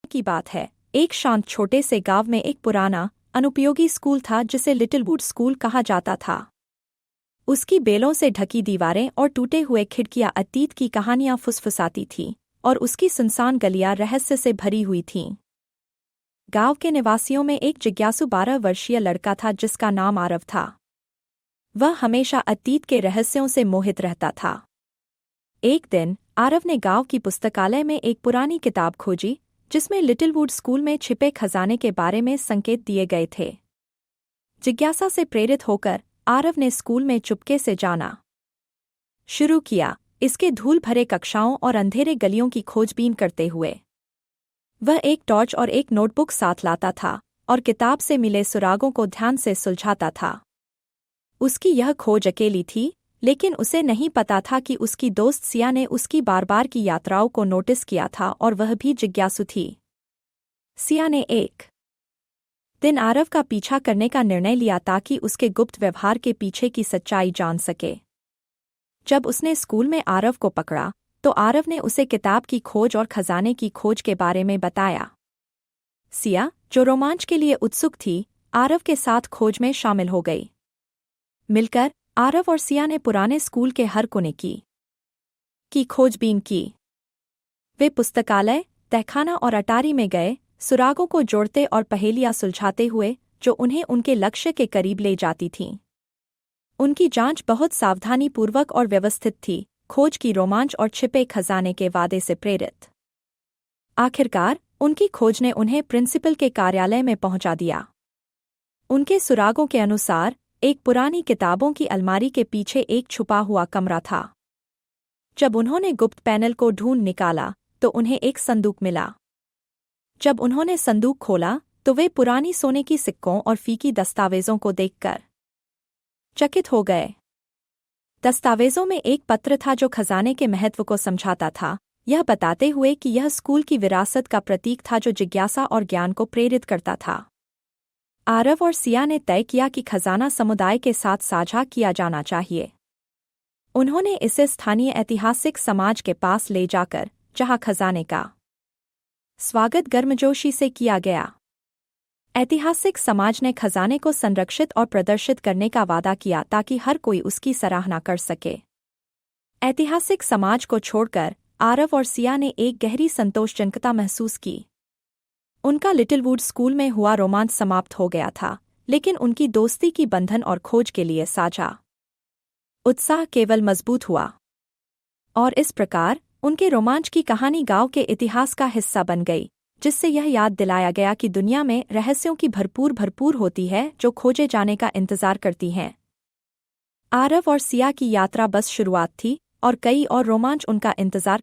की बात है। एक शांत छोटे से गांव में एक पुराना, अनुपयोगी स्कूल था जिसे लिटिलवुड स्कूल कहा जाता था। उसकी बेलों से ढकी दीवारें और टूटे हुए खिड़कियां अतीत की कहानियां फुसफुसाती थीं, और उसकी सुनसान गलियां रहस्य से भरी हुई थीं। गांव के निवासियों में एक जिज्ञासु 12 वर्षीय लड़का था जिसका नाम आरव था। वह हमेशा अतीत के रहस्यों से मोहित रहता था। एक दिन आरव ने गांव की पुस्तकालय में एक पुरानी किताब खोजी जिसमें लिटिलवुड स्कूल में छिपे खजाने के बारे में संकेत दिए गए थे। जिज्ञासा से प्रेरित होकर आरव ने स्कूल में चुपके से जाना शुरू किया, इसके धूल भरे कक्षाओं और अंधेरे गलियों की खोजबीन करते हुए। वह एक टॉर्च और एक नोटबुक साथ लाता था और किताब से मिले सुरागों को ध्यान से सुलझाता था। उसकी यह खोज अकेली थी, लेकिन उसे नहीं पता था कि उसकी दोस्त सिया ने उसकी बार-बार की यात्राओं को नोटिस किया था और वह भी जिज्ञासु थी। सिया ने एक दिन आरव का पीछा करने का निर्णय लिया ताकि उसके गुप्त व्यवहार के पीछे की सच्चाई जान सके। जब उसने स्कूल में आरव को पकड़ा तो आरव ने उसे किताब की खोज और खजाने की खोज के बारे में बताया। सिया, जो रोमांच के लिए उत्सुक थी, आरव के साथ खोज में शामिल हो गई। मिलकर आरव और सिया ने पुराने स्कूल के हर कोने की खोजबीन की। वे पुस्तकालय, तहखाना और अटारी में गए, सुरागों को जोड़ते और पहेलियां सुलझाते हुए जो उन्हें उनके लक्ष्य के करीब ले जाती थीं। उनकी जांच बहुत सावधानीपूर्वक और व्यवस्थित थी, खोज की रोमांच और छिपे खजाने के वादे से प्रेरित। आखिरकार उनकी खोज ने उन्हें प्रिंसिपल के कार्यालय में पहुंचा दिया। उनके सुरागों के अनुसार एक पुरानी किताबों की अलमारी के पीछे एक छुपा हुआ कमरा था। जब उन्होंने गुप्त पैनल को ढूंढ निकाला तो उन्हें एक संदूक मिला। जब उन्होंने संदूक खोला तो वे पुरानी सोने की सिक्कों और फीकी दस्तावेजों को देखकर चकित हो गए। दस्तावेजों में एक पत्र था जो खजाने के महत्व को समझाता था, यह बताते हुए कि यह स्कूल की विरासत का प्रतीक था जो जिज्ञासा और ज्ञान को प्रेरित करता था। आरव और सिया ने तय किया कि खजाना समुदाय के साथ साझा किया जाना चाहिए। उन्होंने इसे स्थानीय ऐतिहासिक समाज के पास ले जाकर, जहां खजाने का स्वागत गर्मजोशी से किया गया। ऐतिहासिक समाज ने खजाने को संरक्षित और प्रदर्शित करने का वादा किया ताकि हर कोई उसकी सराहना कर सके। ऐतिहासिक समाज को छोड़कर आरव और सिया ने एक गहरी संतोषजनकता महसूस की। उनका लिटिलवुड स्कूल में हुआ रोमांच समाप्त हो गया था, लेकिन उनकी दोस्ती की बंधन और खोज के लिए साझा उत्साह केवल मजबूत हुआ। और इस प्रकार उनके रोमांच की कहानी गांव के इतिहास का हिस्सा बन गई, जिससे यह याद दिलाया गया कि दुनिया में रहस्यों की भरपूर होती है जो खोजे जाने का इंतजार करती हैं। आरव और सिया की यात्रा बस शुरुआत थी और कई और रोमांच उनका इंतजार